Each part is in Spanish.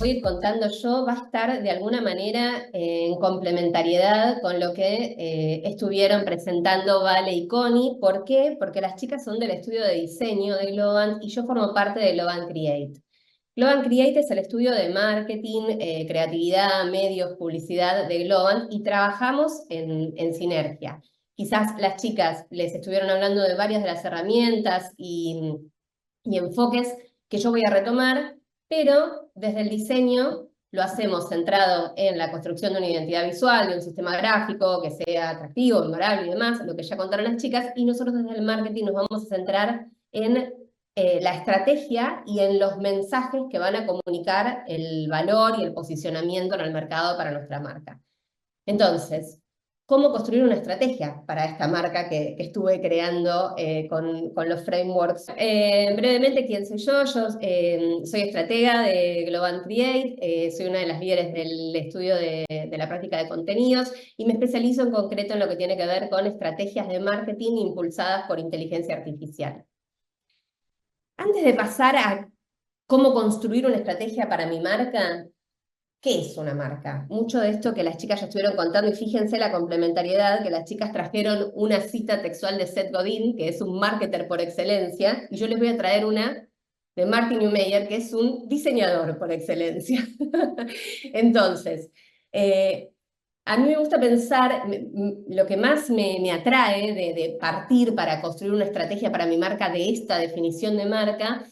voy a ir contando yo va a estar de alguna manera en complementariedad con lo que estuvieron presentando Vale y Connie. ¿Por qué? Porque las chicas son del estudio de diseño de Globant y yo formo parte de Globant Create. Globant Create es el estudio de marketing, creatividad, medios, publicidad de Globant y trabajamos en sinergia. Quizás las chicas les estuvieron hablando de varias de las herramientas y enfoques que yo voy a retomar, pero desde el diseño lo hacemos centrado en la construcción de una identidad visual, de un sistema gráfico que sea atractivo, memorable y demás, lo que ya contaron las chicas, y nosotros desde el marketing nos vamos a centrar en la estrategia y en los mensajes que van a comunicar el valor y el posicionamiento en el mercado para nuestra marca. Entonces, ¿cómo construir una estrategia para esta marca que estuve creando con los frameworks? Brevemente, ¿quién soy yo? Yo soy estratega de Globant Create, soy una de las líderes del estudio de la práctica de contenidos y me especializo en concreto en lo que tiene que ver con estrategias de marketing impulsadas por inteligencia artificial. Antes de pasar a cómo construir una estrategia para mi marca, ¿qué es una marca? Mucho de esto que las chicas ya estuvieron contando, y fíjense la complementariedad, que las chicas trajeron una cita textual de Seth Godin, que es un marketer por excelencia, y yo les voy a traer una de Martin Neumeyer, que es un diseñador por excelencia. Entonces, a mí me gusta pensar, lo que más me atrae de partir para construir una estrategia para mi marca de esta definición de marca,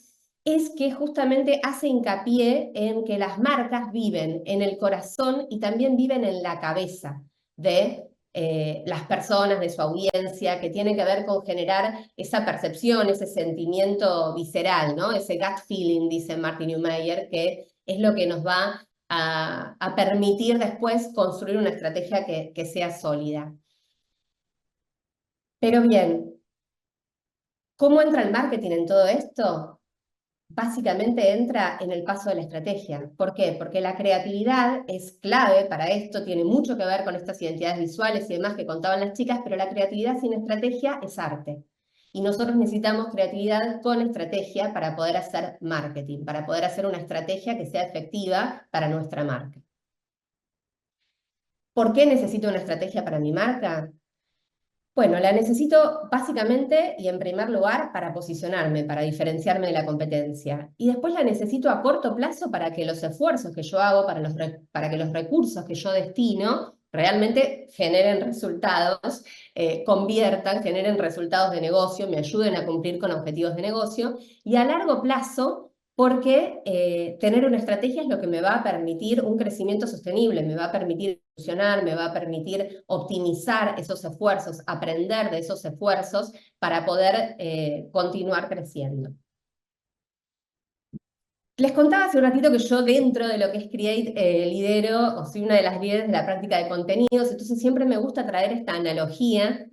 es que justamente hace hincapié en que las marcas viven en el corazón y también viven en la cabeza de las personas, de su audiencia, que tiene que ver con generar esa percepción, ese sentimiento visceral, ¿no? Ese gut feeling, dice Martin Neumeyer, que es lo que nos va a permitir después construir una estrategia que sea sólida. Pero bien, ¿cómo entra el marketing en todo esto? Básicamente entra en el paso de la estrategia. ¿Por qué? Porque la creatividad es clave para esto, tiene mucho que ver con estas identidades visuales y demás que contaban las chicas, pero la creatividad sin estrategia es arte. Y nosotros necesitamos creatividad con estrategia para poder hacer marketing, para poder hacer una estrategia que sea efectiva para nuestra marca. ¿Por qué necesito una estrategia para mi marca? Bueno, la necesito básicamente y en primer lugar para posicionarme, para diferenciarme de la competencia. Y después la necesito a corto plazo para que los esfuerzos que yo hago, para que los recursos que yo destino realmente generen resultados, generen resultados de negocio, me ayuden a cumplir con objetivos de negocio. Y a largo plazo, porque tener una estrategia es lo que me va a permitir un crecimiento sostenible, me va a permitir funcionar, me va a permitir optimizar esos esfuerzos, aprender de esos esfuerzos para poder continuar creciendo. Les contaba hace un ratito que yo dentro de lo que es Create lidero, o soy una de las líderes de la práctica de contenidos, entonces siempre me gusta traer esta analogía.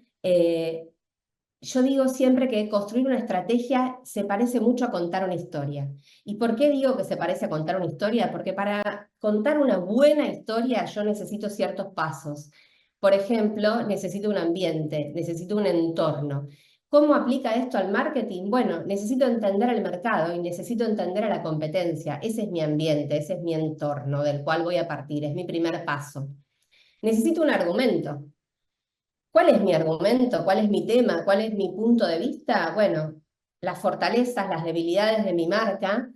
Yo digo siempre que construir una estrategia se parece mucho a contar una historia. ¿Y por qué digo que se parece a contar una historia? Porque para contar una buena historia yo necesito ciertos pasos. Por ejemplo, necesito un ambiente, necesito un entorno. ¿Cómo aplica esto al marketing? Bueno, necesito entender el mercado y necesito entender a la competencia. Ese es mi ambiente, ese es mi entorno del cual voy a partir, es mi primer paso. Necesito un argumento. ¿Cuál es mi argumento? ¿Cuál es mi tema? ¿Cuál es mi punto de vista? Bueno, las fortalezas, las debilidades de mi marca,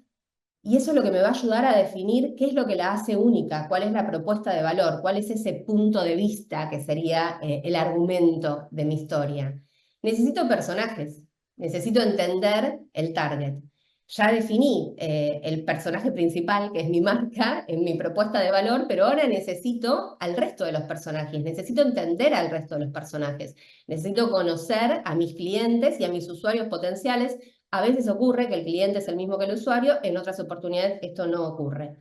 y eso es lo que me va a ayudar a definir qué es lo que la hace única, cuál es la propuesta de valor, cuál es ese punto de vista que sería el argumento de mi historia. Necesito personajes, necesito entender el target. Ya definí el personaje principal, que es mi marca, en mi propuesta de valor, pero ahora necesito al resto de los personajes, necesito entender al resto de los personajes, necesito conocer a mis clientes y a mis usuarios potenciales. A veces ocurre que el cliente es el mismo que el usuario, en otras oportunidades esto no ocurre.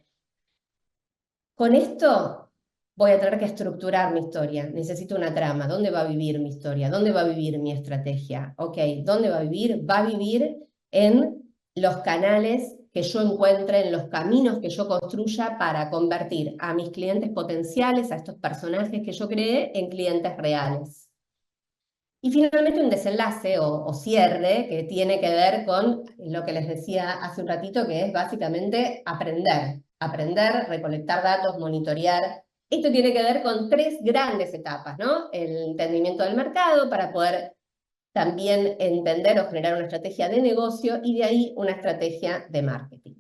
Con esto voy a tener que estructurar mi historia. Necesito una trama. ¿Dónde va a vivir mi historia? ¿Dónde va a vivir mi estrategia? Ok, ¿dónde va a vivir? Va a vivir en los canales que yo encuentre, en los caminos que yo construya para convertir a mis clientes potenciales, a estos personajes que yo creé, en clientes reales. Y finalmente un desenlace o cierre que tiene que ver con lo que les decía hace un ratito, que es básicamente aprender. aprender, recolectar datos, monitorear. Esto tiene que ver con 3 grandes etapas, ¿no? El entendimiento del mercado para poder también entender o generar una estrategia de negocio y de ahí una estrategia de marketing.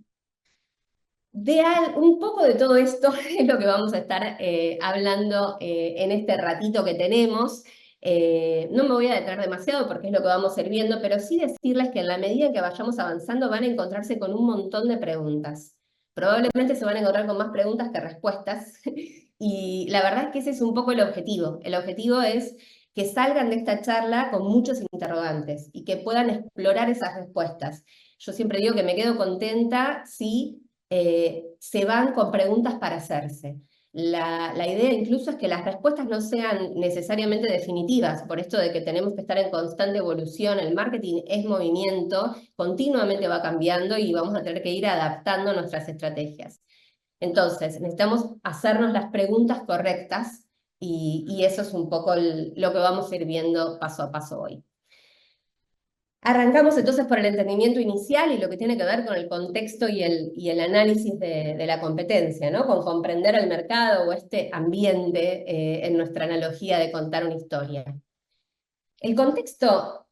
Un poco de todo esto es lo que vamos a estar hablando en este ratito que tenemos. No me voy a detener demasiado porque es lo que vamos a ir viendo, pero sí decirles que en la medida en que vayamos avanzando van a encontrarse con un montón de preguntas. Probablemente se van a encontrar con más preguntas que respuestas y la verdad es que ese es un poco el objetivo. El objetivo es que salgan de esta charla con muchos interrogantes y que puedan explorar esas respuestas. Yo siempre digo que me quedo contenta si se van con preguntas para hacerse. La idea incluso es que las respuestas no sean necesariamente definitivas, por esto de que tenemos que estar en constante evolución, el marketing es movimiento, continuamente va cambiando y vamos a tener que ir adaptando nuestras estrategias. Entonces, necesitamos hacernos las preguntas correctas y eso es un poco lo que vamos a ir viendo paso a paso hoy. Arrancamos entonces por el entendimiento inicial y lo que tiene que ver con el contexto y el análisis de la competencia, ¿no? Con comprender el mercado o este ambiente en nuestra analogía de contar una historia. El contexto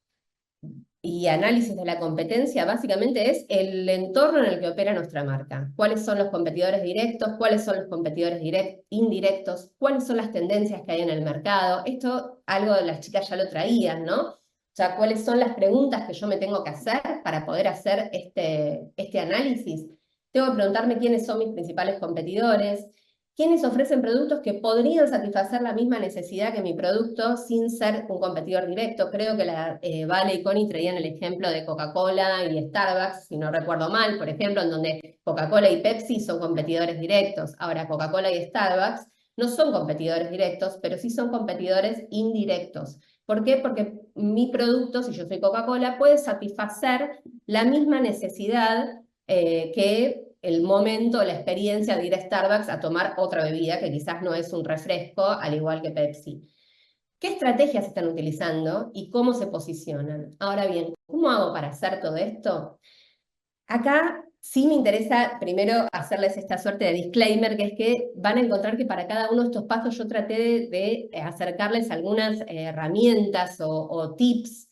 y análisis de la competencia básicamente es el entorno en el que opera nuestra marca. ¿Cuáles son los competidores directos? ¿Cuáles son los competidores indirectos? ¿Cuáles son las tendencias que hay en el mercado? Esto, algo de las chicas ya lo traían, ¿no? O sea, ¿cuáles son las preguntas que yo me tengo que hacer para poder hacer este análisis? Tengo que preguntarme quiénes son mis principales competidores, quiénes ofrecen productos que podrían satisfacer la misma necesidad que mi producto sin ser un competidor directo. Creo que Vale y Connie traían el ejemplo de Coca-Cola y Starbucks, si no recuerdo mal, por ejemplo, en donde Coca-Cola y Pepsi son competidores directos. Ahora, Coca-Cola y Starbucks no son competidores directos, pero sí son competidores indirectos. ¿Por qué? Porque mi producto, si yo soy Coca-Cola, puede satisfacer la misma necesidad que el momento, la experiencia de ir a Starbucks a tomar otra bebida que quizás no es un refresco, al igual que Pepsi. ¿Qué estrategias están utilizando y cómo se posicionan? Ahora bien, ¿cómo hago para hacer todo esto? Acá sí me interesa primero hacerles esta suerte de disclaimer, que es que van a encontrar que para cada uno de estos pasos yo traté de acercarles algunas herramientas o tips.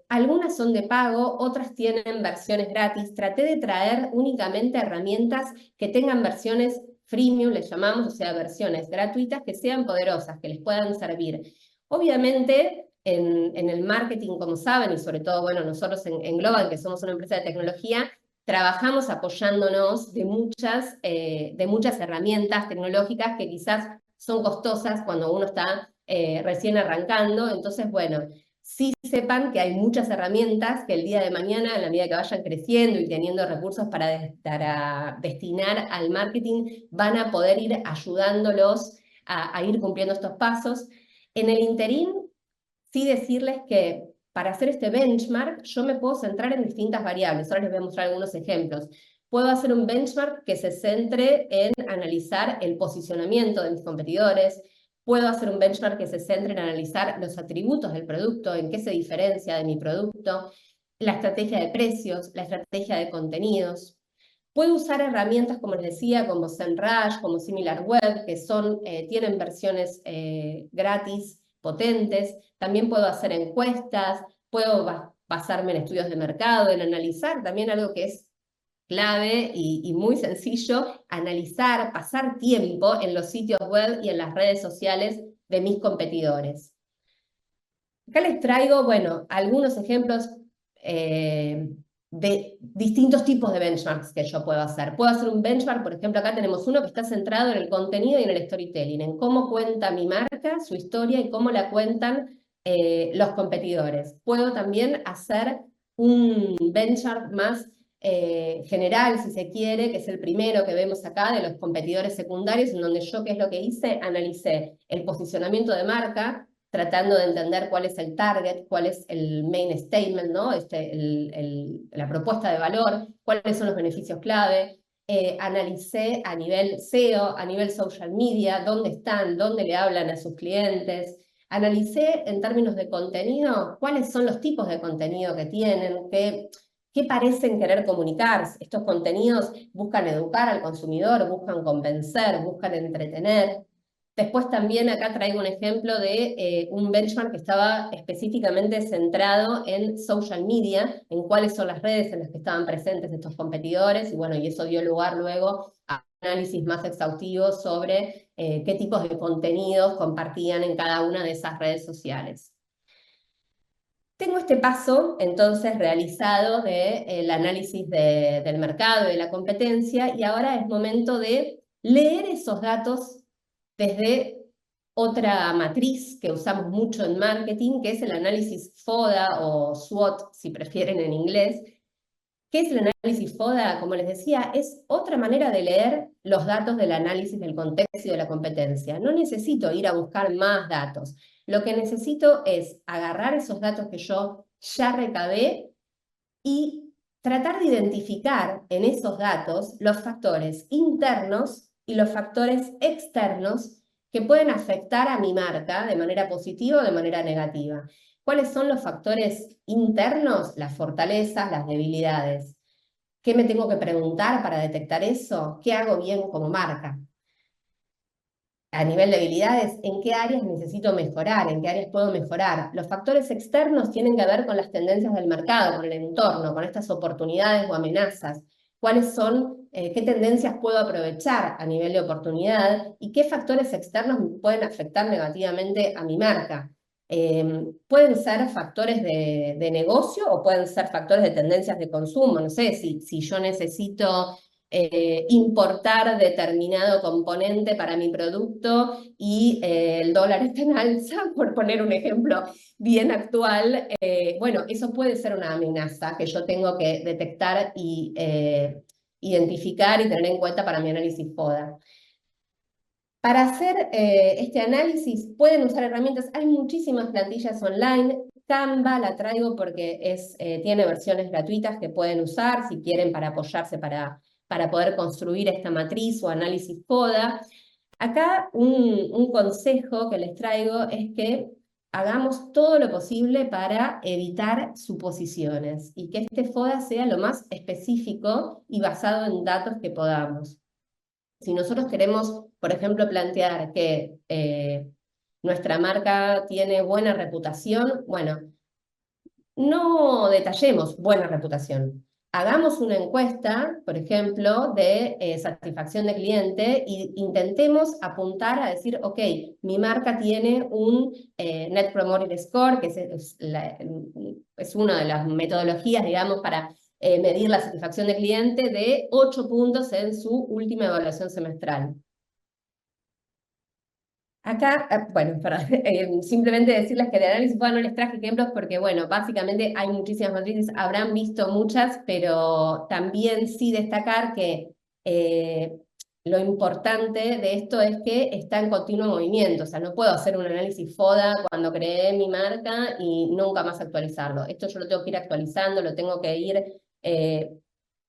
Algunas son de pago, otras tienen versiones gratis. Traté de traer únicamente herramientas que tengan versiones freemium, les llamamos, o sea, versiones gratuitas que sean poderosas, que les puedan servir. Obviamente, en el marketing, como saben, y sobre todo, bueno, nosotros en Globant, que somos una empresa de tecnología, trabajamos apoyándonos de muchas herramientas tecnológicas que quizás son costosas cuando uno está recién arrancando. Entonces, bueno, sí sepan que hay muchas herramientas que el día de mañana, a la medida que vayan creciendo y teniendo recursos para destinar al marketing, van a poder ir ayudándolos a ir cumpliendo estos pasos. En el interín, sí decirles que para hacer este benchmark yo me puedo centrar en distintas variables. Ahora les voy a mostrar algunos ejemplos. Puedo hacer un benchmark que se centre en analizar el posicionamiento de mis competidores. Puedo hacer un benchmark que se centre en analizar los atributos del producto, en qué se diferencia de mi producto, la estrategia de precios, la estrategia de contenidos. Puedo usar herramientas, como les decía, como SEMrush, como SimilarWeb, que tienen versiones gratis, potentes. También puedo hacer encuestas, puedo basarme en estudios de mercado, en analizar también algo que es clave y muy sencillo, analizar, pasar tiempo en los sitios web y en las redes sociales de mis competidores. Acá les traigo, bueno, algunos ejemplos de distintos tipos de benchmarks que yo puedo hacer. Puedo hacer un benchmark, por ejemplo, acá tenemos uno que está centrado en el contenido y en el storytelling, en cómo cuenta mi marca, su historia y cómo la cuentan los competidores. Puedo también hacer un benchmark más general, si se quiere, que es el primero que vemos acá de los competidores secundarios, en donde yo, ¿qué es lo que hice? Analicé el posicionamiento de marca, tratando de entender cuál es el target, cuál es el main statement, ¿no? La propuesta de valor, cuáles son los beneficios clave. Analicé a nivel SEO, a nivel social media, dónde están, dónde le hablan a sus clientes. Analicé en términos de contenido, cuáles son los tipos de contenido que tienen, ¿Qué parecen querer comunicar? Estos contenidos buscan educar al consumidor, buscan convencer, buscan entretener. Después también acá traigo un ejemplo de un benchmark que estaba específicamente centrado en social media, en cuáles son las redes en las que estaban presentes estos competidores, y bueno, y eso dio lugar luego a un análisis más exhaustivo sobre qué tipos de contenidos compartían en cada una de esas redes sociales. Tengo este paso, entonces, realizado del análisis del mercado y de la competencia, y ahora es momento de leer esos datos desde otra matriz que usamos mucho en marketing, que es el análisis FODA o SWOT, si prefieren en inglés. ¿Qué es el análisis FODA? Como les decía, es otra manera de leer los datos del análisis del contexto y de la competencia. No necesito ir a buscar más datos. Lo que necesito es agarrar esos datos que yo ya recabé y tratar de identificar en esos datos los factores internos y los factores externos que pueden afectar a mi marca de manera positiva o de manera negativa. ¿Cuáles son los factores internos? Las fortalezas, las debilidades. ¿Qué me tengo que preguntar para detectar eso? ¿Qué hago bien como marca? A nivel de habilidades, ¿en qué áreas necesito mejorar? ¿En qué áreas puedo mejorar? Los factores externos tienen que ver con las tendencias del mercado, con el entorno, con estas oportunidades o amenazas. ¿Cuáles son, qué tendencias puedo aprovechar a nivel de oportunidad y qué factores externos pueden afectar negativamente a mi marca? Pueden ser factores de negocio o pueden ser factores de tendencias de consumo. No sé, si yo necesito importar determinado componente para mi producto y el dólar está en alza, por poner un ejemplo bien actual, bueno, eso puede ser una amenaza que yo tengo que detectar y identificar y tener en cuenta para mi análisis FODA. Para hacer este análisis pueden usar herramientas, hay muchísimas plantillas online. Canva la traigo porque tiene versiones gratuitas que pueden usar si quieren para apoyarse para poder construir esta matriz o análisis FODA. Acá un consejo que les traigo es que hagamos todo lo posible para evitar suposiciones y que este FODA sea lo más específico y basado en datos que podamos. Si nosotros queremos, por ejemplo, plantear que nuestra marca tiene buena reputación, bueno, no detallemos buena reputación. Hagamos una encuesta, por ejemplo, de satisfacción de cliente e intentemos apuntar a decir, ok, mi marca tiene un Net Promoter Score, que es una de las metodologías, digamos, para medir la satisfacción de cliente de 8 puntos en su última evaluación semestral. Acá, bueno, simplemente decirles que de análisis FODA no les traje ejemplos porque, bueno, básicamente hay muchísimas matrices, habrán visto muchas, pero también sí destacar que lo importante de esto es que está en continuo movimiento, o sea, no puedo hacer un análisis FODA cuando creé mi marca y nunca más actualizarlo. Esto yo lo tengo que ir actualizando, lo tengo que ir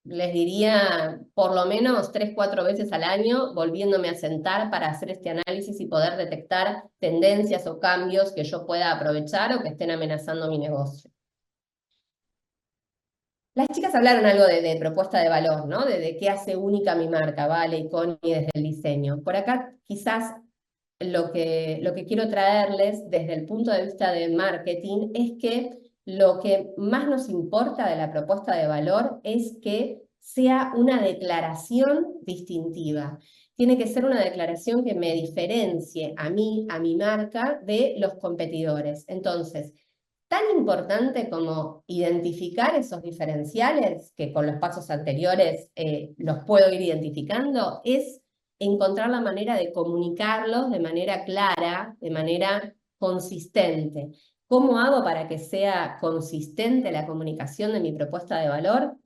les diría por lo menos 3, 4 veces al año, volviéndome a sentar para hacer este análisis y poder detectar tendencias o cambios que yo pueda aprovechar o que estén amenazando mi negocio. Las chicas hablaron algo de propuesta de valor, ¿no? De qué hace única mi marca, Vale y Connie desde el diseño. Por acá quizás lo que quiero traerles desde el punto de vista de marketing es que lo que más nos importa de la propuesta de valor es que sea una declaración distintiva. Tiene que ser una declaración que me diferencie a mí, a mi marca, de los competidores. Entonces, tan importante como identificar esos diferenciales, que con los pasos anteriores los puedo ir identificando, es encontrar la manera de comunicarlos de manera clara, de manera consistente. ¿Cómo hago para que sea consistente la comunicación de mi propuesta de valor?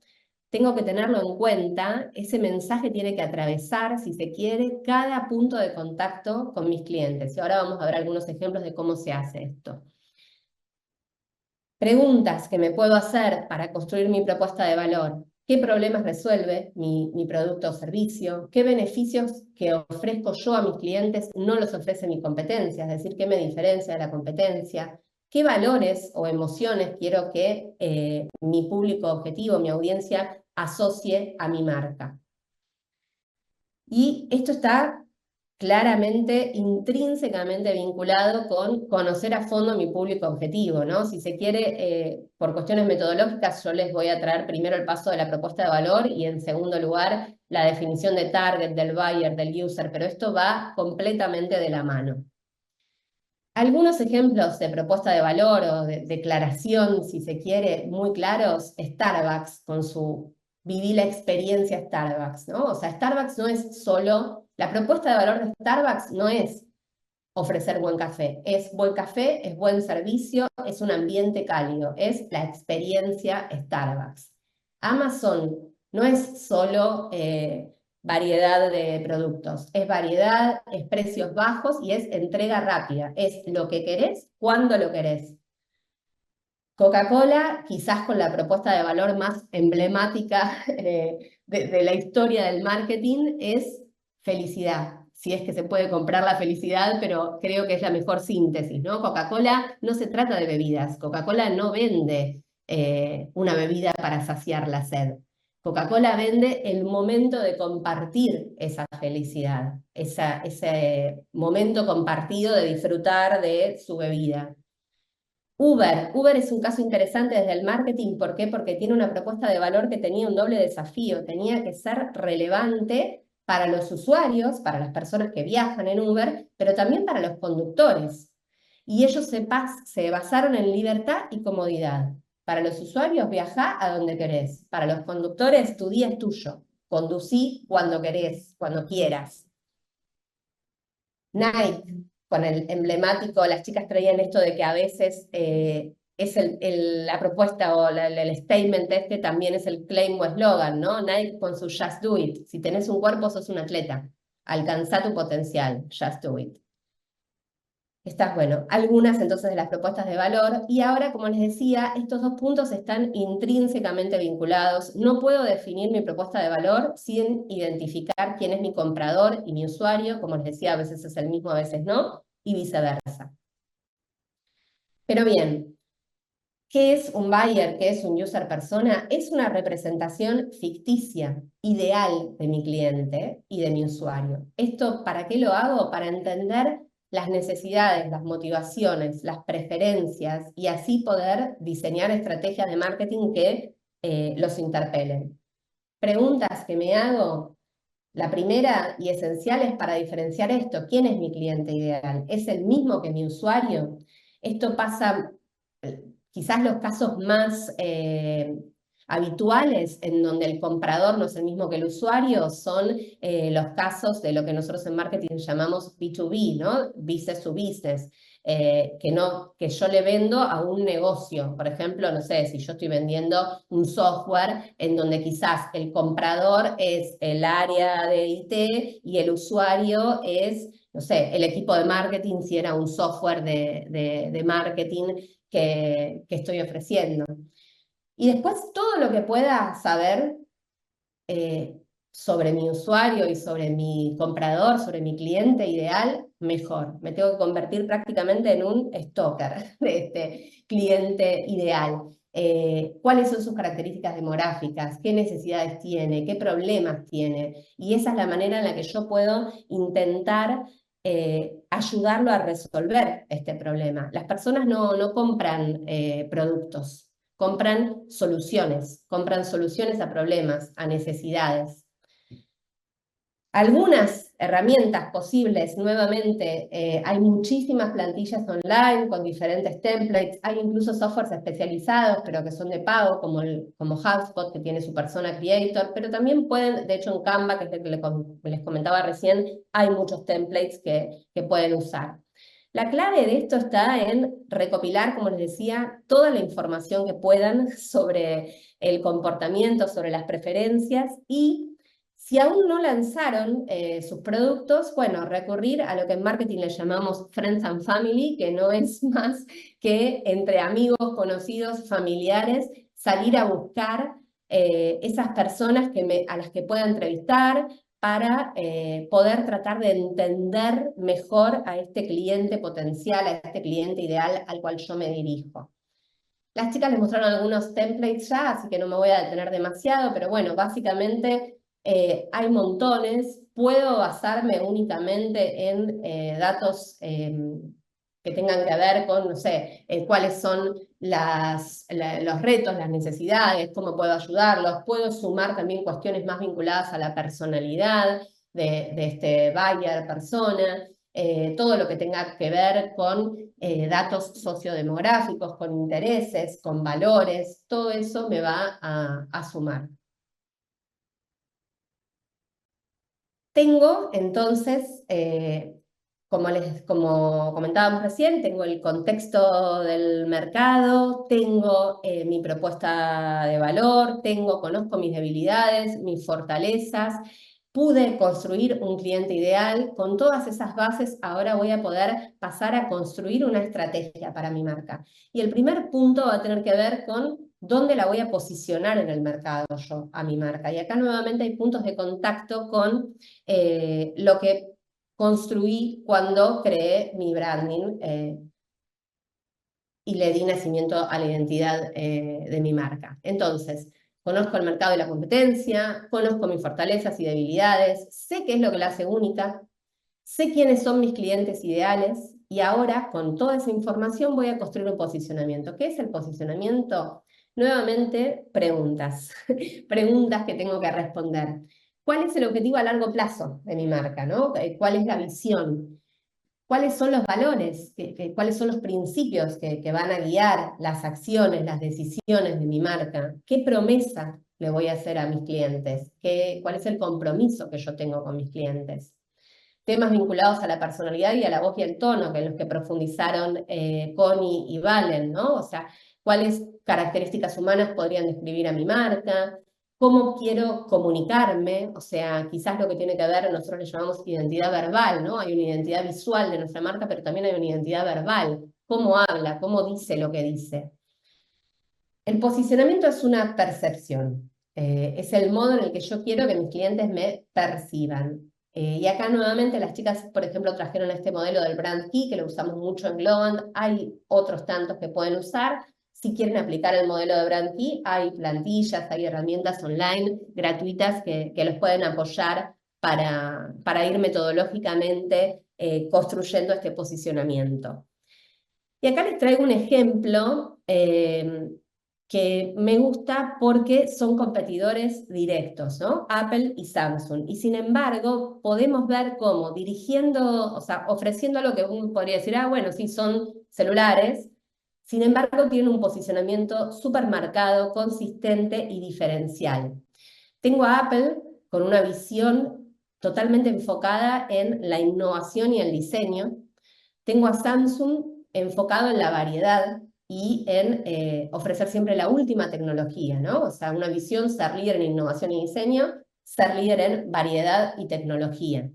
Tengo que tenerlo en cuenta, ese mensaje tiene que atravesar, si se quiere, cada punto de contacto con mis clientes. Y ahora vamos a ver algunos ejemplos de cómo se hace esto. Preguntas que me puedo hacer para construir mi propuesta de valor. ¿Qué problemas resuelve mi producto o servicio? ¿Qué beneficios que ofrezco yo a mis clientes no los ofrece mi competencia? Es decir, ¿qué me diferencia de la competencia? qué valores o emociones quiero que mi público objetivo, mi audiencia, asocie a mi marca. Y esto está claramente, intrínsecamente vinculado con conocer a fondo mi público objetivo, ¿no? Si se quiere, por cuestiones metodológicas, yo les voy a traer primero el paso de la propuesta de valor y en segundo lugar la definición de target, del buyer, del user, pero esto va completamente de la mano. Algunos ejemplos de propuesta de valor o de declaración, si se quiere, muy claros, Starbucks con su viví la experiencia Starbucks, ¿no? O sea, Starbucks no es solo, la propuesta de valor de Starbucks no es ofrecer buen café, es buen servicio, es un ambiente cálido, es la experiencia Starbucks. Amazon no es solo variedad de productos, es variedad, es precios bajos y es entrega rápida, es lo que querés, cuando lo querés. Coca-Cola, quizás con la propuesta de valor más emblemática de la historia del marketing, es felicidad. Si es que se puede comprar la felicidad, pero creo que es la mejor síntesis, ¿no? Coca-Cola no se trata de bebidas. Coca-Cola no vende una bebida para saciar la sed. Coca-Cola vende el momento de compartir esa felicidad, ese momento compartido de disfrutar de su bebida. Uber es un caso interesante desde el marketing, ¿por qué? Porque tiene una propuesta de valor que tenía un doble desafío, tenía que ser relevante para los usuarios, para las personas que viajan en Uber, pero también para los conductores. Y ellos se basaron en libertad y comodidad. Para los usuarios, viajá a donde querés. Para los conductores, tu día es tuyo. Conducí cuando querés, cuando quieras. Nike, con el emblemático, las chicas traían esto de que a veces es la propuesta o el statement este también es el claim o eslogan, ¿no? Nike con su Just Do It. Si tenés un cuerpo, sos un atleta. Alcanzá tu potencial. Just Do It. Estas, bueno, algunas entonces de las propuestas de valor. Y ahora, como les decía, estos dos puntos están intrínsecamente vinculados. No puedo definir mi propuesta de valor sin identificar quién es mi comprador y mi usuario. Como les decía, a veces es el mismo, a veces no, y viceversa. Pero bien, ¿qué es un buyer? ¿Qué es un user persona? Es una representación ficticia, ideal de mi cliente y de mi usuario. ¿Esto para qué lo hago? Para entender las necesidades, las motivaciones, las preferencias y así poder diseñar estrategias de marketing que los interpelen. Preguntas que me hago. La primera y esencial es para diferenciar esto. ¿Quién es mi cliente ideal? ¿Es el mismo que mi usuario? Esto pasa, quizás los casos más habituales en donde el comprador no es el mismo que el usuario son los casos de lo que nosotros en marketing llamamos B2B, ¿no? Business to business. Que yo le vendo a un negocio. Por ejemplo, no sé, si yo estoy vendiendo un software en donde quizás el comprador es el área de IT y el usuario es, no sé, el equipo de marketing, si era un software de marketing que estoy ofreciendo. Y después todo lo que pueda saber sobre mi usuario y sobre mi comprador, sobre mi cliente ideal, mejor. Me tengo que convertir prácticamente en un stalker de este cliente ideal. ¿Cuáles son sus características demográficas? ¿Qué necesidades tiene? ¿Qué problemas tiene? Y esa es la manera en la que yo puedo intentar ayudarlo a resolver este problema. Las personas no compran productos, compran soluciones a problemas, a necesidades. Algunas herramientas posibles, nuevamente, hay muchísimas plantillas online con diferentes templates, hay incluso softwares especializados, pero que son de pago, como HubSpot, que tiene su persona creator, pero también pueden, de hecho en Canva, que es el que les comentaba recién, hay muchos templates que pueden usar. La clave de esto está en recopilar, como les decía, toda la información que puedan sobre el comportamiento, sobre las preferencias y si aún no lanzaron sus productos, bueno, recurrir a lo que en marketing le llamamos Friends and Family, que no es más que entre amigos, conocidos, familiares, salir a buscar esas personas a las que pueda entrevistar, para poder tratar de entender mejor a este cliente potencial, a este cliente ideal al cual yo me dirijo. Las chicas les mostraron algunos templates ya, así que no me voy a detener demasiado, pero bueno, básicamente hay montones. Puedo basarme únicamente en datos que tengan que ver con, no sé, cuáles son los retos, las necesidades, cómo puedo ayudarlos. Puedo sumar también cuestiones más vinculadas a la personalidad de este buyer, persona. Todo lo que tenga que ver con datos sociodemográficos, con intereses, con valores, todo eso me va a sumar. Tengo entonces, como comentábamos recién, tengo el contexto del mercado, tengo mi propuesta de valor, conozco mis debilidades, mis fortalezas, pude construir un cliente ideal. Con todas esas bases, ahora voy a poder pasar a construir una estrategia para mi marca. Y el primer punto va a tener que ver con dónde la voy a posicionar en el mercado yo, a mi marca. Y acá nuevamente hay puntos de contacto con lo que construí cuando creé mi branding y le di nacimiento a la identidad de mi marca. Entonces, conozco el mercado y la competencia, conozco mis fortalezas y debilidades, sé qué es lo que la hace única, sé quiénes son mis clientes ideales y ahora con toda esa información voy a construir un posicionamiento. ¿Qué es el posicionamiento? Nuevamente, preguntas, preguntas que tengo que responder. ¿Cuál es el objetivo a largo plazo de mi marca, ¿no? ¿Cuál es la visión? ¿Cuáles son los valores? ¿Cuáles son los principios que van a guiar las acciones, las decisiones de mi marca? ¿Qué promesa le voy a hacer a mis clientes? ¿Cuál es el compromiso que yo tengo con mis clientes? Temas vinculados a la personalidad y a la voz y el tono, que en los que profundizaron Connie y Valen, ¿no? O sea, cuáles características humanas podrían describir a mi marca, cómo quiero comunicarme, o sea, quizás lo que tiene que ver, nosotros le llamamos identidad verbal, ¿no? Hay una identidad visual de nuestra marca, pero también hay una identidad verbal, cómo habla, cómo dice lo que dice. El posicionamiento es una percepción, es el modo en el que yo quiero que mis clientes me perciban. Y acá nuevamente las chicas, por ejemplo, trajeron este modelo del Brand Key, que lo usamos mucho en Globant. Hay otros tantos que pueden usar. Si quieren aplicar el modelo de Brand Key, hay plantillas, hay herramientas online gratuitas que los pueden apoyar para ir metodológicamente construyendo este posicionamiento. Y acá les traigo un ejemplo que me gusta porque son competidores directos, ¿no? Apple y Samsung. Y sin embargo, podemos ver cómo dirigiendo, o sea, ofreciendo lo que uno podría decir, ah, bueno, sí, son celulares. Sin embargo, tienen un posicionamiento súper marcado, consistente y diferencial. Tengo a Apple con una visión totalmente enfocada en la innovación y el diseño. Tengo a Samsung enfocado en la variedad y en ofrecer siempre la última tecnología, ¿no? O sea, una visión, ser líder en innovación y diseño, ser líder en variedad y tecnología.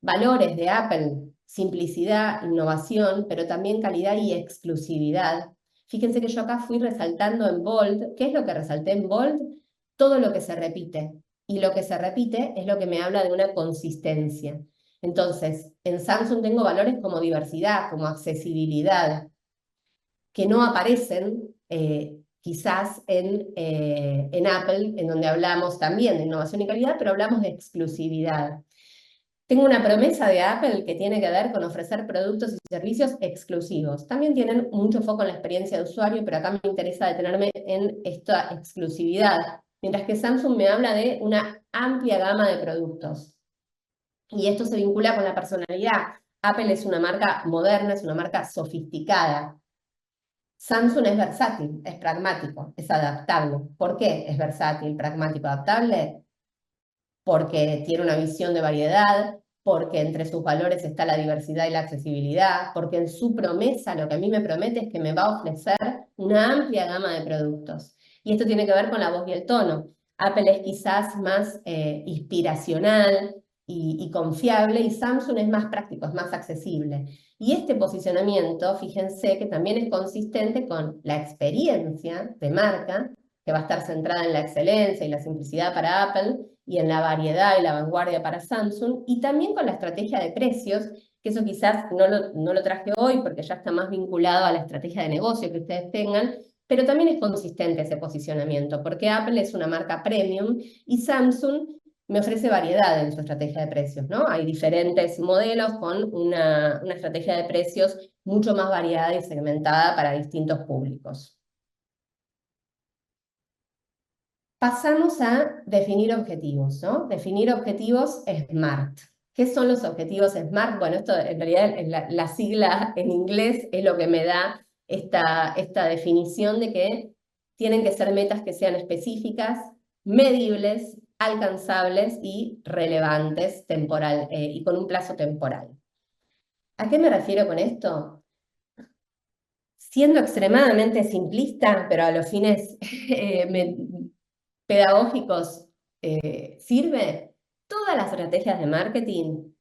Valores de Apple, simplicidad, innovación, pero también calidad y exclusividad. Fíjense que yo acá fui resaltando en bold. ¿Qué es lo que resalté en bold? Todo lo que se repite. Y lo que se repite es lo que me habla de una consistencia. Entonces, en Samsung tengo valores como diversidad, como accesibilidad, que no aparecen quizás en Apple, en donde hablamos también de innovación y calidad, pero hablamos de exclusividad. Tengo una promesa de Apple que tiene que ver con ofrecer productos y servicios exclusivos. También tienen mucho foco en la experiencia de usuario, pero acá me interesa detenerme en esta exclusividad, mientras que Samsung me habla de una amplia gama de productos. Y esto se vincula con la personalidad. Apple es una marca moderna, es una marca sofisticada. Samsung es versátil, es pragmático, es adaptable. ¿Por qué es versátil, pragmático, adaptable? Porque tiene una visión de variedad, porque entre sus valores está la diversidad y la accesibilidad, porque en su promesa lo que a mí me promete es que me va a ofrecer una amplia gama de productos. Y esto tiene que ver con la voz y el tono. Apple es quizás más inspiracional y confiable, y Samsung es más práctico, es más accesible. Y este posicionamiento, fíjense que también es consistente con la experiencia de marca, que va a estar centrada en la excelencia y la simplicidad para Apple, y en la variedad y la vanguardia para Samsung, y también con la estrategia de precios, que eso quizás no lo traje hoy porque ya está más vinculado a la estrategia de negocio que ustedes tengan, pero también es consistente ese posicionamiento, porque Apple es una marca premium y Samsung me ofrece variedad en su estrategia de precios, ¿no? Hay diferentes modelos con una estrategia de precios mucho más variada y segmentada para distintos públicos. Pasamos a definir objetivos, ¿no? Definir objetivos SMART. ¿Qué son los objetivos SMART? Bueno, esto en realidad la sigla en inglés es lo que me da esta definición de que tienen que ser metas que sean específicas, medibles, alcanzables y relevantes temporal, y con un plazo temporal. ¿A qué me refiero con esto? Siendo extremadamente simplista, pero a los fines pedagógicos sirve, todas las estrategias de marketing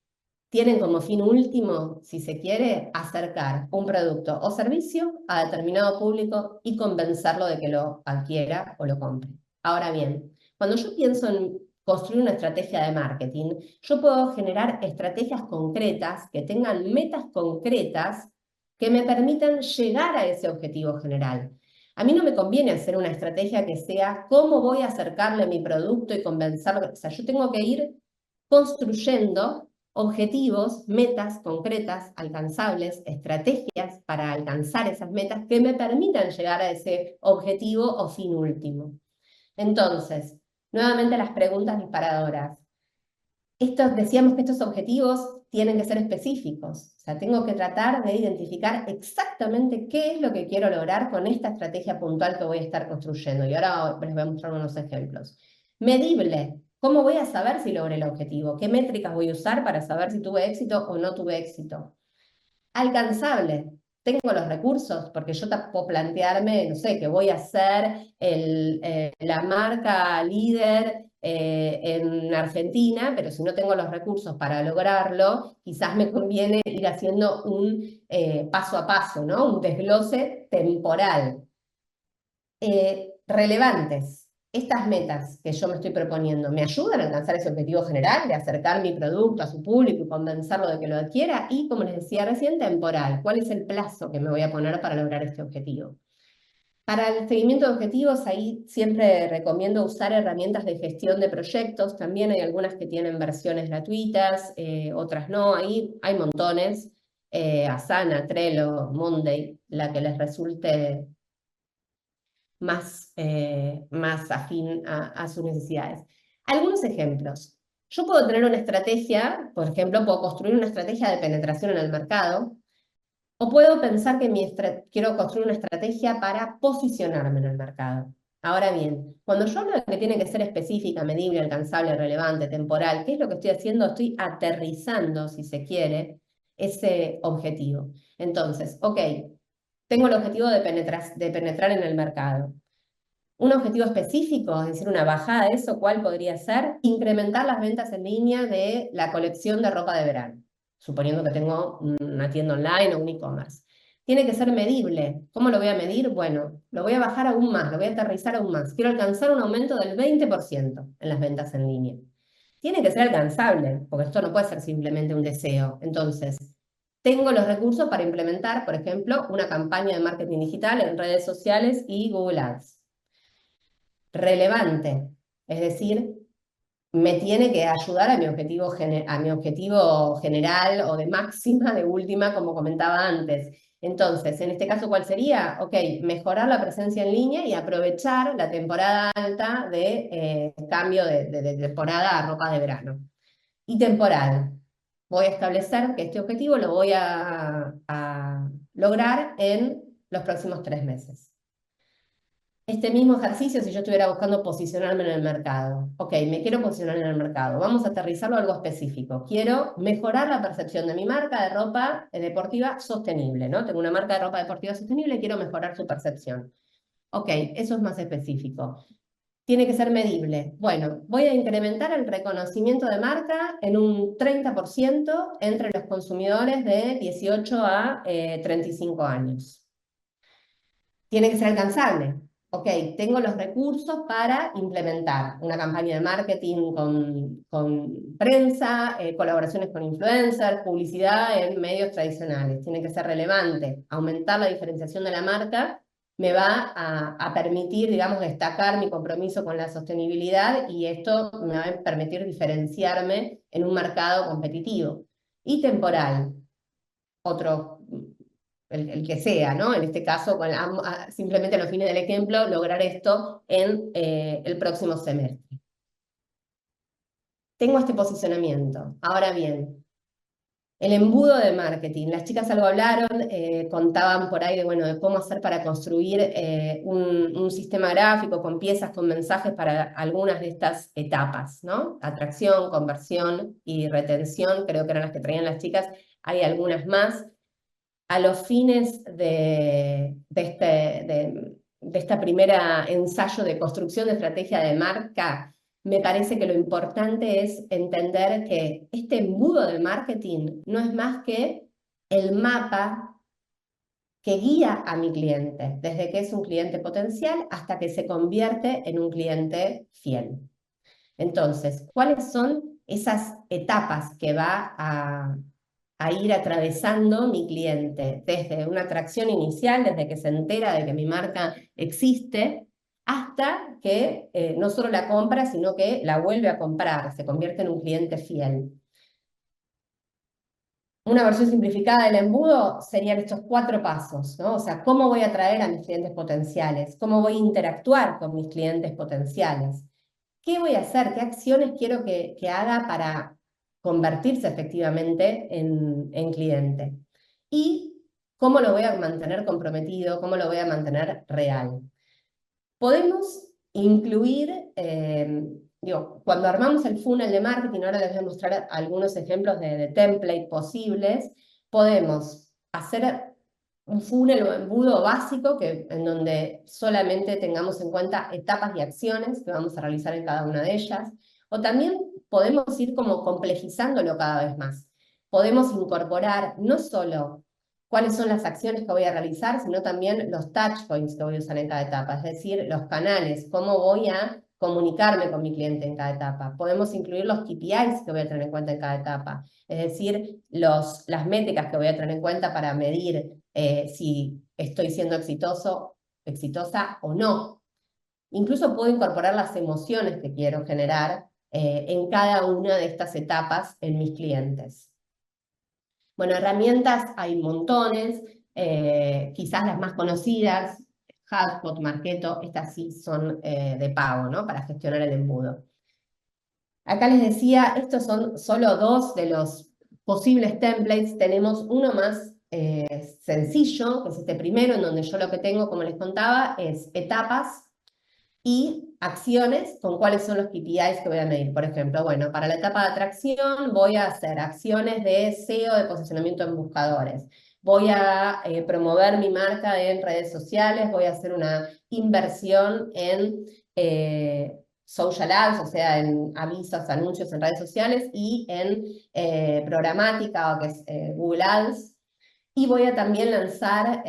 tienen como fin último, si se quiere, acercar un producto o servicio a determinado público y convencerlo de que lo adquiera o lo compre. Ahora bien, cuando yo pienso en construir una estrategia de marketing, yo puedo generar estrategias concretas que tengan metas concretas que me permitan llegar a ese objetivo general. A mí no me conviene hacer una estrategia que sea cómo voy a acercarle mi producto y convencerlo. O sea, yo tengo que ir construyendo objetivos, metas concretas, alcanzables, estrategias para alcanzar esas metas que me permitan llegar a ese objetivo o fin último. Entonces, nuevamente las preguntas disparadoras. Decíamos que estos objetivos tienen que ser específicos. O sea, tengo que tratar de identificar exactamente qué es lo que quiero lograr con esta estrategia puntual que voy a estar construyendo. Y ahora les voy a mostrar unos ejemplos. Medible. ¿Cómo voy a saber si logré el objetivo? ¿Qué métricas voy a usar para saber si tuve éxito o no tuve éxito? Alcanzable. Tengo los recursos, porque yo puedo plantearme, no sé, que voy a ser la marca líder en Argentina, pero si no tengo los recursos para lograrlo, quizás me conviene ir haciendo un paso a paso, ¿no? Un desglose temporal. Relevantes. Estas metas que yo me estoy proponiendo, ¿me ayudan a alcanzar ese objetivo general de acercar mi producto a su público y convencerlo de que lo adquiera? Y, como les decía recién, temporal. ¿Cuál es el plazo que me voy a poner para lograr este objetivo? Para el seguimiento de objetivos, ahí siempre recomiendo usar herramientas de gestión de proyectos. También hay algunas que tienen versiones gratuitas, otras no. Ahí hay montones. Asana, Trello, Monday, la que les resulte más afín a sus necesidades. Algunos ejemplos. Yo puedo tener una estrategia, por ejemplo, puedo construir una estrategia de penetración en el mercado, o puedo pensar que quiero construir una estrategia para posicionarme en el mercado. Ahora bien, cuando yo hablo de que tiene que ser específica, medible, alcanzable, relevante, temporal, ¿qué es lo que estoy haciendo? Estoy aterrizando, si se quiere, ese objetivo. Entonces, ok, tengo el objetivo de penetrar en el mercado. Un objetivo específico, es decir, una bajada de eso, ¿cuál podría ser? Incrementar las ventas en línea de la colección de ropa de verano, suponiendo que tengo una tienda online o un e-commerce. Tiene que ser medible. ¿Cómo lo voy a medir? Bueno, lo voy a bajar aún más, lo voy a aterrizar aún más. Quiero alcanzar un aumento del 20% en las ventas en línea. Tiene que ser alcanzable, porque esto no puede ser simplemente un deseo. Entonces, tengo los recursos para implementar, por ejemplo, una campaña de marketing digital en redes sociales y Google Ads. Relevante, es decir, me tiene que ayudar a mi objetivo general o de máxima, de última, como comentaba antes. Entonces, en este caso, ¿cuál sería? Ok, mejorar la presencia en línea y aprovechar la temporada alta de cambio de temporada a ropa de verano. Y temporal. Voy a establecer que este objetivo lo voy a lograr en los próximos 3 meses. Este mismo ejercicio si yo estuviera buscando posicionarme en el mercado. Ok, me quiero posicionar en el mercado. Vamos a aterrizarlo a algo específico. Quiero mejorar la percepción de mi marca de ropa deportiva sostenible, ¿no? Tengo una marca de ropa deportiva sostenible y quiero mejorar su percepción. Ok, eso es más específico. Tiene que ser medible. Bueno, voy a incrementar el reconocimiento de marca en un 30% entre los consumidores de 18 a 35 años. Tiene que ser alcanzable. ok, tengo los recursos para implementar una campaña de marketing con prensa, colaboraciones con influencers, publicidad en medios tradicionales. Tiene que ser relevante. Aumentar la diferenciación de la marca me va a permitir, digamos, destacar mi compromiso con la sostenibilidad y esto me va a permitir diferenciarme en un mercado competitivo. Y temporal, otro el que sea, ¿no? En este caso, simplemente a los fines del ejemplo, lograr esto en el próximo semestre. Tengo este posicionamiento. Ahora bien, el embudo de marketing. Las chicas algo hablaron, contaban por ahí de, bueno, de cómo hacer para construir un sistema gráfico con piezas, con mensajes para algunas de estas etapas, ¿no? Atracción, conversión y retención, creo que eran las que traían las chicas. Hay algunas más. A los fines de esta primera ensayo de construcción de estrategia de marca, me parece que lo importante es entender que este embudo de marketing no es más que el mapa que guía a mi cliente, desde que es un cliente potencial hasta que se convierte en un cliente fiel. Entonces, ¿cuáles son esas etapas que va a ir atravesando mi cliente? Desde una atracción inicial, desde que se entera de que mi marca existe, hasta que no solo la compra, sino que la vuelve a comprar, se convierte en un cliente fiel. Una versión simplificada del embudo serían estos 4 pasos, ¿no? O sea, ¿cómo voy a atraer a mis clientes potenciales? ¿Cómo voy a interactuar con mis clientes potenciales? ¿Qué voy a hacer? ¿Qué acciones quiero que haga para convertirse efectivamente en cliente? ¿Y cómo lo voy a mantener comprometido? ¿Cómo lo voy a mantener real? Podemos incluir, cuando armamos el funnel de marketing, ahora les voy a mostrar algunos ejemplos de template posibles, podemos hacer un funnel o embudo básico en donde solamente tengamos en cuenta etapas y acciones que vamos a realizar en cada una de ellas, o también podemos ir como complejizándolo cada vez más. Podemos incorporar no solo cuáles son las acciones que voy a realizar, sino también los touch points que voy a usar en cada etapa, es decir, los canales, cómo voy a comunicarme con mi cliente en cada etapa. Podemos incluir los KPIs que voy a tener en cuenta en cada etapa, es decir, las métricas que voy a tener en cuenta para medir si estoy siendo exitosa o no. Incluso puedo incorporar las emociones que quiero generar en cada una de estas etapas en mis clientes. Bueno, herramientas hay montones, quizás las más conocidas, HubSpot, Marketo, estas sí son de pago, ¿no? Para gestionar el embudo. Acá les decía, estos son solo 2 de los posibles templates. Tenemos uno más sencillo, que es este primero, en donde yo lo que tengo, como les contaba, es etapas y acciones con cuáles son los KPIs que voy a medir. Por ejemplo, bueno, para la etapa de atracción voy a hacer acciones de SEO, de posicionamiento en buscadores. Voy a promover mi marca en redes sociales, voy a hacer una inversión en social ads, o sea, en avisos, anuncios en redes sociales y en programática, o que es Google Ads. Y voy a también lanzar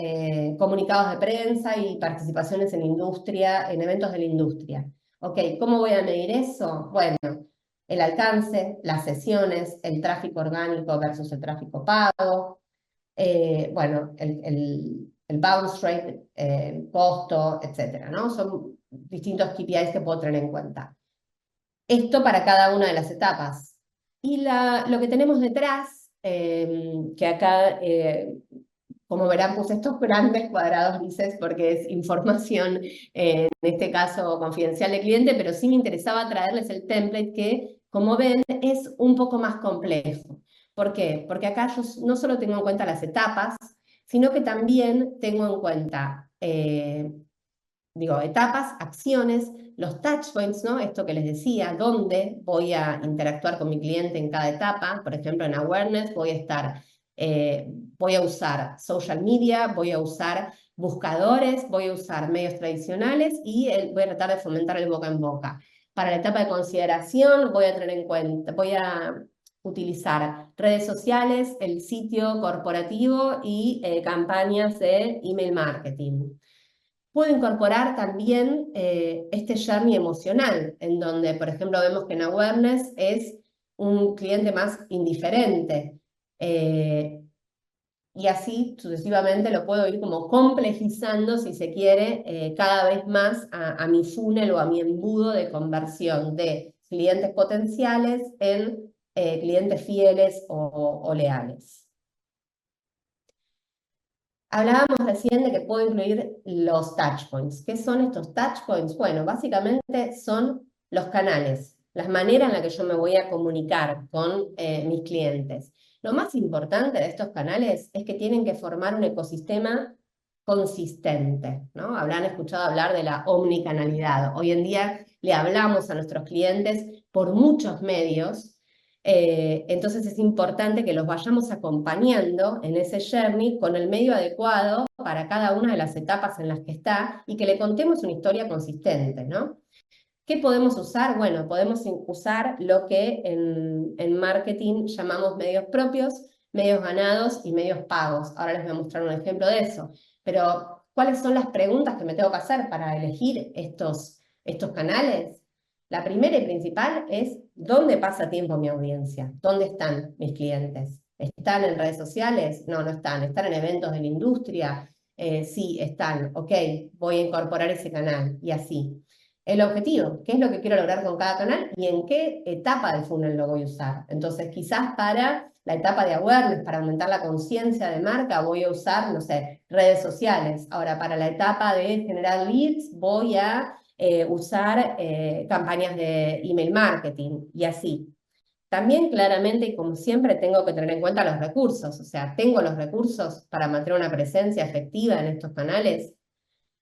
comunicados de prensa y participaciones en industria, en eventos de la industria. Ok, ¿cómo voy a medir eso? Bueno, el alcance, las sesiones, el tráfico orgánico versus el tráfico pago, bueno, el bounce rate, el costo, etcétera, ¿no? Son distintos KPIs que puedo tener en cuenta. Esto para cada una de las etapas. Y lo que tenemos detrás, que acá, como verán, puse estos grandes cuadrados grises porque es información, en este caso confidencial de cliente, pero sí me interesaba traerles el template que, como ven, es un poco más complejo. ¿Por qué? Porque acá yo no solo tengo en cuenta las etapas, sino que también tengo en cuenta etapas, acciones, los touch points, ¿no? Esto que les decía, dónde voy a interactuar con mi cliente en cada etapa. Por ejemplo, en awareness voy a usar social media, voy a usar buscadores, voy a usar medios tradicionales y voy a tratar de fomentar el boca en boca. Para la etapa de consideración voy a tener en cuenta, voy a utilizar redes sociales, el sitio corporativo y campañas de email marketing. Puedo incorporar también este journey emocional, en donde, por ejemplo, vemos que en Awareness es un cliente más indiferente. Y así sucesivamente lo puedo ir como complejizando, si se quiere, cada vez más a mi funnel o a mi embudo de conversión de clientes potenciales en clientes fieles o leales. Hablábamos recién de que puedo incluir los touch points. ¿Qué son estos touch points? Bueno, básicamente son los canales, las maneras en las que yo me voy a comunicar con mis clientes. Lo más importante de estos canales es que tienen que formar un ecosistema consistente, ¿no? Habrán escuchado hablar de la omnicanalidad. Hoy en día le hablamos a nuestros clientes por muchos medios. Entonces es importante que los vayamos acompañando en ese journey con el medio adecuado para cada una de las etapas en las que está y que le contemos una historia consistente, ¿no? ¿Qué podemos usar? Bueno, podemos usar lo que en marketing llamamos medios propios, medios ganados y medios pagos. Ahora les voy a mostrar un ejemplo de eso. Pero, ¿cuáles son las preguntas que me tengo que hacer para elegir estos canales? La primera y principal es, ¿dónde pasa tiempo mi audiencia? ¿Dónde están mis clientes? ¿Están en redes sociales? No, no están. ¿Están en eventos de la industria? Sí, están. Ok, voy a incorporar ese canal y así. El objetivo, qué es lo que quiero lograr con cada canal y en qué etapa del funnel lo voy a usar. Entonces, quizás para la etapa de awareness, para aumentar la conciencia de marca, voy a usar, no sé, redes sociales. Ahora, para la etapa de generar leads, voy a usar campañas de email marketing y así. También claramente y como siempre tengo que tener en cuenta los recursos, o sea, tengo los recursos para mantener una presencia efectiva en estos canales.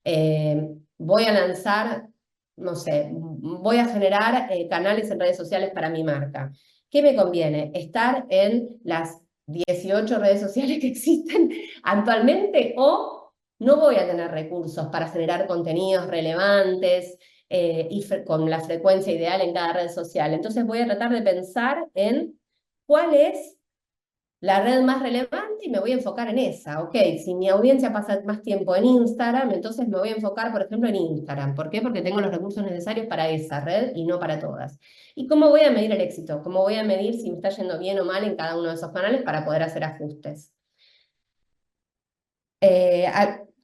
Voy a lanzar, no sé, voy a generar canales en redes sociales para mi marca. ¿Qué me conviene? ¿Estar en las 18 redes sociales que existen actualmente o no voy a tener recursos para generar contenidos relevantes y con la frecuencia ideal en cada red social? Entonces voy a tratar de pensar en cuál es la red más relevante y me voy a enfocar en esa. Ok, si mi audiencia pasa más tiempo en Instagram, entonces me voy a enfocar, por ejemplo, en Instagram. ¿Por qué? Porque tengo los recursos necesarios para esa red y no para todas. ¿Y cómo voy a medir el éxito? ¿Cómo voy a medir si me está yendo bien o mal en cada uno de esos canales para poder hacer ajustes?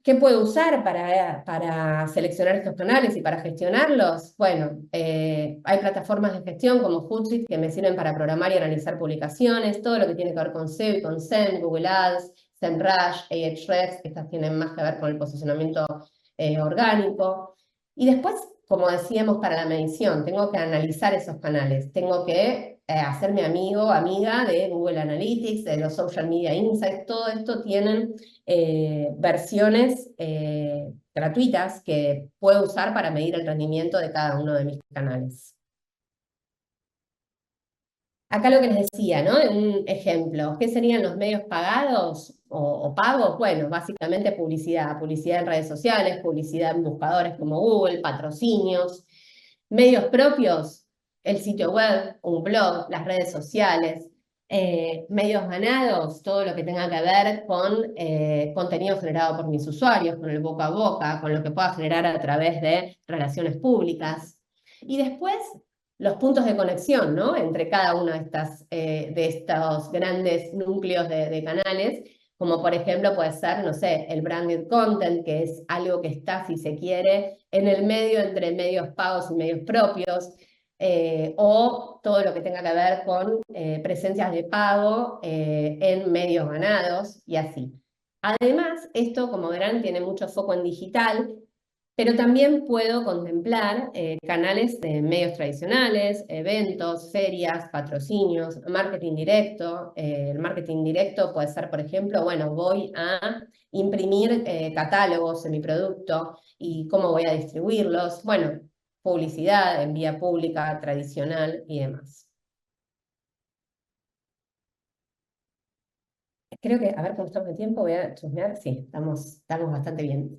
¿Qué puedo usar para seleccionar estos canales y para gestionarlos? Bueno, hay plataformas de gestión como Hootsuite que me sirven para programar y analizar publicaciones, todo lo que tiene que ver con SEO y con SEM, Google Ads, SEMrush, Ahrefs, que estas tienen más que ver con el posicionamiento orgánico. Y después, como decíamos, para la medición, tengo que analizar esos canales, tengo que hacerme amigo, amiga de Google Analytics, de los Social Media Insights, todo esto tienen versiones gratuitas que puedo usar para medir el rendimiento de cada uno de mis canales. Acá lo que les decía, ¿no? Un ejemplo, ¿qué serían los medios pagados o pagos? Bueno, básicamente publicidad, publicidad en redes sociales, publicidad en buscadores como Google, patrocinios, medios propios, el sitio web, un blog, las redes sociales, medios ganados, todo lo que tenga que ver con contenido generado por mis usuarios, con el boca a boca, con lo que pueda generar a través de relaciones públicas. Y después los puntos de conexión, ¿no? Entre cada uno de estos grandes núcleos de canales, como por ejemplo puede ser, no sé, el branded content, que es algo que está, si se quiere, en el medio entre medios pagos y medios propios, o todo lo que tenga que ver con presencias de pago en medios ganados y así. Además, esto, como verán, tiene mucho foco en digital, pero también puedo contemplar canales de medios tradicionales, eventos, ferias, patrocinios, marketing directo. El marketing directo puede ser, por ejemplo, bueno, voy a imprimir catálogos de mi producto y cómo voy a distribuirlos. Bueno, publicidad en vía pública, tradicional y demás. Creo que, a ver cómo estamos de tiempo, voy a chusmear. Sí, estamos bastante bien.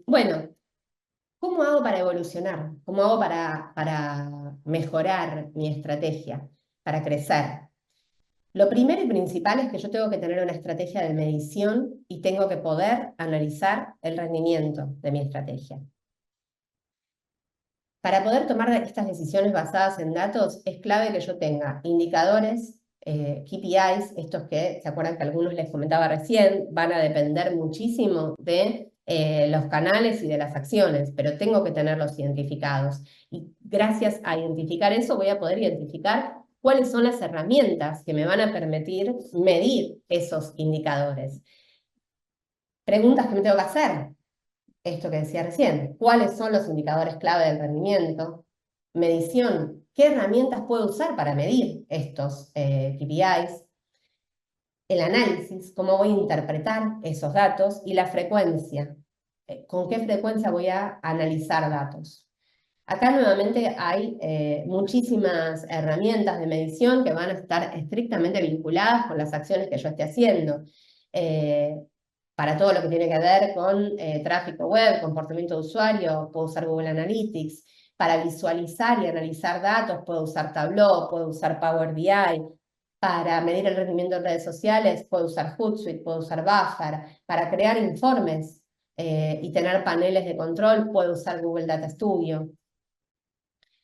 Bueno. ¿Cómo hago para evolucionar? ¿Cómo hago para mejorar mi estrategia, para crecer? Lo primero y principal es que yo tengo que tener una estrategia de medición y tengo que poder analizar el rendimiento de mi estrategia. Para poder tomar estas decisiones basadas en datos, es clave que yo tenga indicadores, KPIs, estos que, ¿se acuerdan que algunos les comentaba recién? Van a depender muchísimo de los canales y de las acciones, pero tengo que tenerlos identificados. Y gracias a identificar eso, voy a poder identificar cuáles son las herramientas que me van a permitir medir esos indicadores. Preguntas que me tengo que hacer. Esto que decía recién, ¿cuáles son los indicadores clave del rendimiento? Medición, ¿qué herramientas puedo usar para medir estos KPIs? El análisis, ¿cómo voy a interpretar esos datos? Y la frecuencia, ¿con qué frecuencia voy a analizar datos? Acá nuevamente hay muchísimas herramientas de medición que van a estar estrictamente vinculadas con las acciones que yo esté haciendo. Para todo lo que tiene que ver con tráfico web, comportamiento de usuario, puedo usar Google Analytics. Para visualizar y analizar datos, puedo usar Tableau, puedo usar Power BI. Para medir el rendimiento en redes sociales, puedo usar Hootsuite, puedo usar Buffer. Para crear informes y tener paneles de control, puedo usar Google Data Studio.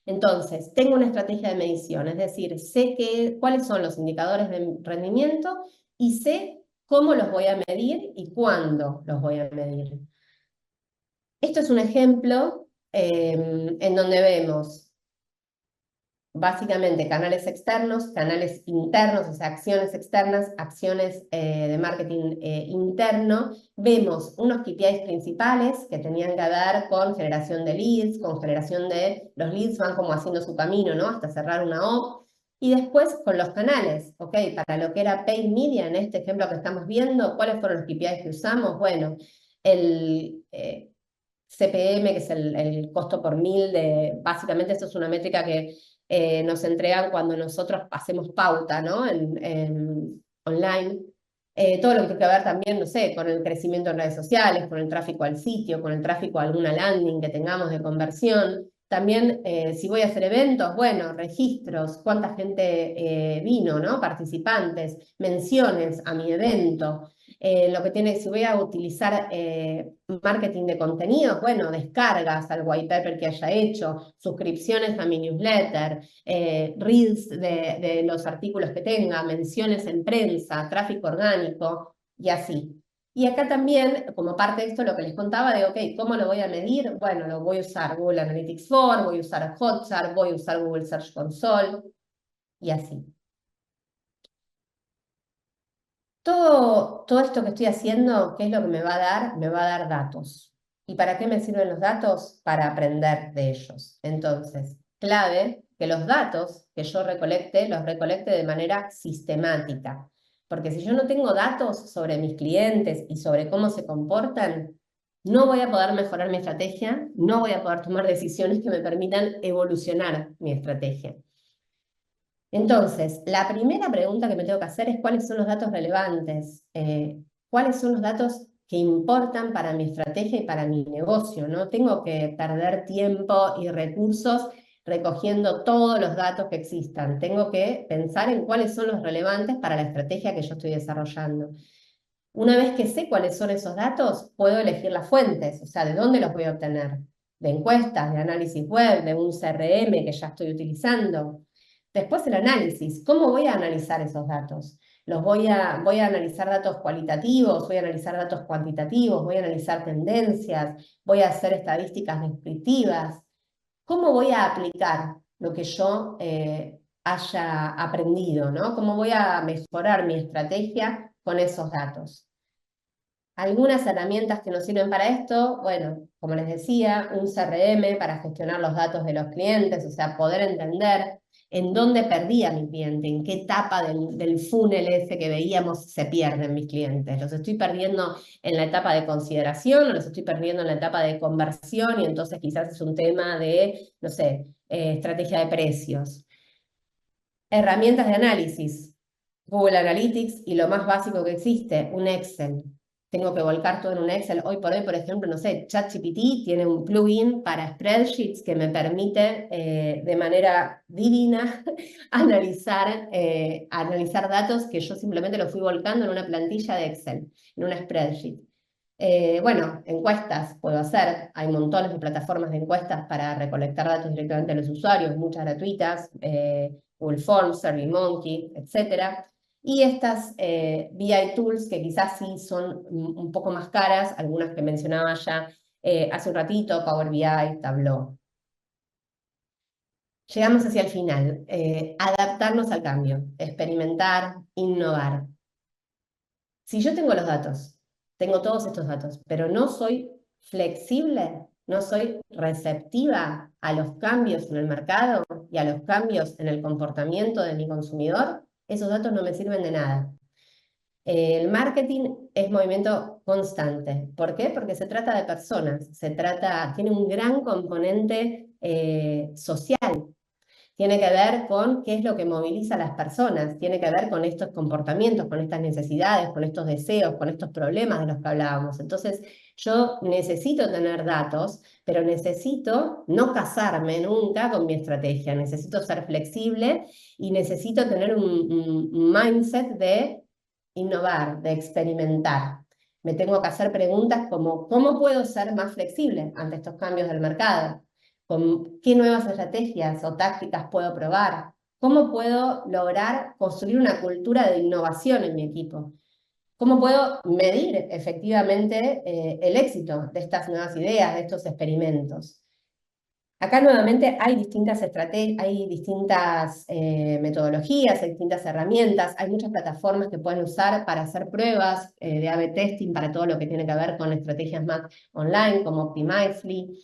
Entonces, tengo una estrategia de medición, es decir, sé cuáles son los indicadores de rendimiento y sé cómo los voy a medir y cuándo los voy a medir. Esto es un ejemplo en donde vemos básicamente canales externos, canales internos, o sea, acciones externas, acciones de marketing interno. Vemos unos KPIs principales que tenían que ver con generación de leads, con generación de los leads van como haciendo su camino, ¿no? Hasta cerrar una O. Y después con los canales, ¿ok? Para lo que era paid media, en este ejemplo que estamos viendo, ¿cuáles fueron los KPIs que usamos? Bueno, el CPM, que es el costo por mil, básicamente esto es una métrica que nos entregan cuando nosotros hacemos pauta, ¿no? Online. Todo lo que tiene que ver también, no sé, con el crecimiento en redes sociales, con el tráfico al sitio, con el tráfico a alguna landing que tengamos de conversión. También, si voy a hacer eventos, bueno, registros, cuánta gente vino, ¿no? Participantes, menciones a mi evento. Lo que tiene, si voy a utilizar marketing de contenidos, bueno, descargas al white paper que haya hecho, suscripciones a mi newsletter, reels de los artículos que tenga, menciones en prensa, tráfico orgánico y así. Y acá también, como parte de esto, lo que les contaba de, ok, ¿cómo lo voy a medir? Bueno, lo voy a usar Google Analytics 4, voy a usar Hotjar, voy a usar Google Search Console y así. Todo esto que estoy haciendo, ¿qué es lo que me va a dar? Me va a dar datos. ¿Y para qué me sirven los datos? Para aprender de ellos. Entonces, clave que los datos que yo recolecte, los recolecte de manera sistemática. Porque si yo no tengo datos sobre mis clientes y sobre cómo se comportan, no voy a poder mejorar mi estrategia, no voy a poder tomar decisiones que me permitan evolucionar mi estrategia. Entonces, la primera pregunta que me tengo que hacer es cuáles son los datos relevantes, cuáles son los datos que importan para mi estrategia y para mi negocio. No tengo que perder tiempo y recursos recogiendo todos los datos que existan. Tengo que pensar en cuáles son los relevantes para la estrategia que yo estoy desarrollando. Una vez que sé cuáles son esos datos, puedo elegir las fuentes, o sea, ¿de dónde los voy a obtener? De encuestas, de análisis web, de un CRM que ya estoy utilizando. Después el análisis, ¿cómo voy a analizar esos datos? Voy a analizar datos cualitativos, voy a analizar datos cuantitativos, voy a analizar tendencias, voy a hacer estadísticas descriptivas. ¿Cómo voy a aplicar lo que yo haya aprendido, ¿no? ¿Cómo voy a mejorar mi estrategia con esos datos? Algunas herramientas que nos sirven para esto, bueno, como les decía, un CRM para gestionar los datos de los clientes, o sea, poder entender en dónde perdía mi cliente, en qué etapa del funnel ese que veíamos se pierden mis clientes. ¿Los estoy perdiendo en la etapa de consideración o los estoy perdiendo en la etapa de conversión? Y entonces quizás es un tema de, no sé, estrategia de precios. Herramientas de análisis, Google Analytics y lo más básico que existe, un Excel. tengo que volcar todo en un Excel. Hoy por hoy, por ejemplo, no sé, ChatGPT tiene un plugin para spreadsheets que me permite de manera divina analizar datos que yo simplemente los fui volcando en una plantilla de Excel, en una spreadsheet. Bueno, encuestas puedo hacer. Hay montones de plataformas de encuestas para recolectar datos directamente de los usuarios, muchas gratuitas, Google Forms, SurveyMonkey, etc. Y estas BI tools que quizás sí son un poco más caras, algunas que mencionaba ya hace un ratito, Power BI, Tableau. Llegamos hacia el final. Adaptarnos al cambio, experimentar, innovar. Si yo tengo los datos, tengo todos estos datos, pero no soy flexible, no soy receptiva a los cambios en el mercado y a los cambios en el comportamiento de mi consumidor, esos datos no me sirven de nada. El marketing es movimiento constante. ¿Por qué? Porque se trata de personas, tiene un gran componente social. Tiene que ver con qué es lo que moviliza a las personas, tiene que ver con estos comportamientos, con estas necesidades, con estos deseos, con estos problemas de los que hablábamos. Entonces, yo necesito tener datos, pero necesito no casarme nunca con mi estrategia, necesito ser flexible y necesito tener un mindset de innovar, de experimentar. Me tengo que hacer preguntas como, ¿cómo puedo ser más flexible ante estos cambios del mercado? ¿Con qué nuevas estrategias o tácticas puedo probar? ¿Cómo puedo lograr construir una cultura de innovación en mi equipo? ¿Cómo puedo medir efectivamente el éxito de estas nuevas ideas, de estos experimentos? Acá nuevamente hay distintas estrategias, hay distintas metodologías, hay distintas herramientas, hay muchas plataformas que pueden usar para hacer pruebas de A/B testing para todo lo que tiene que ver con estrategias más online, como Optimizely,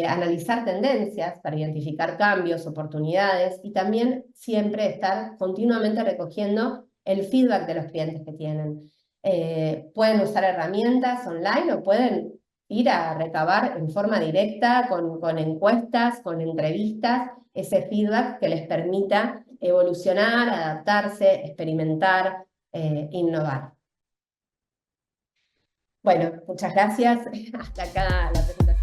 analizar tendencias para identificar cambios, oportunidades y también siempre estar continuamente recogiendo el feedback de los clientes que tienen. Pueden usar herramientas online o pueden ir a recabar en forma directa, con encuestas, con entrevistas, ese feedback que les permita evolucionar, adaptarse, experimentar, innovar. Bueno, muchas gracias. Hasta acá la presentación.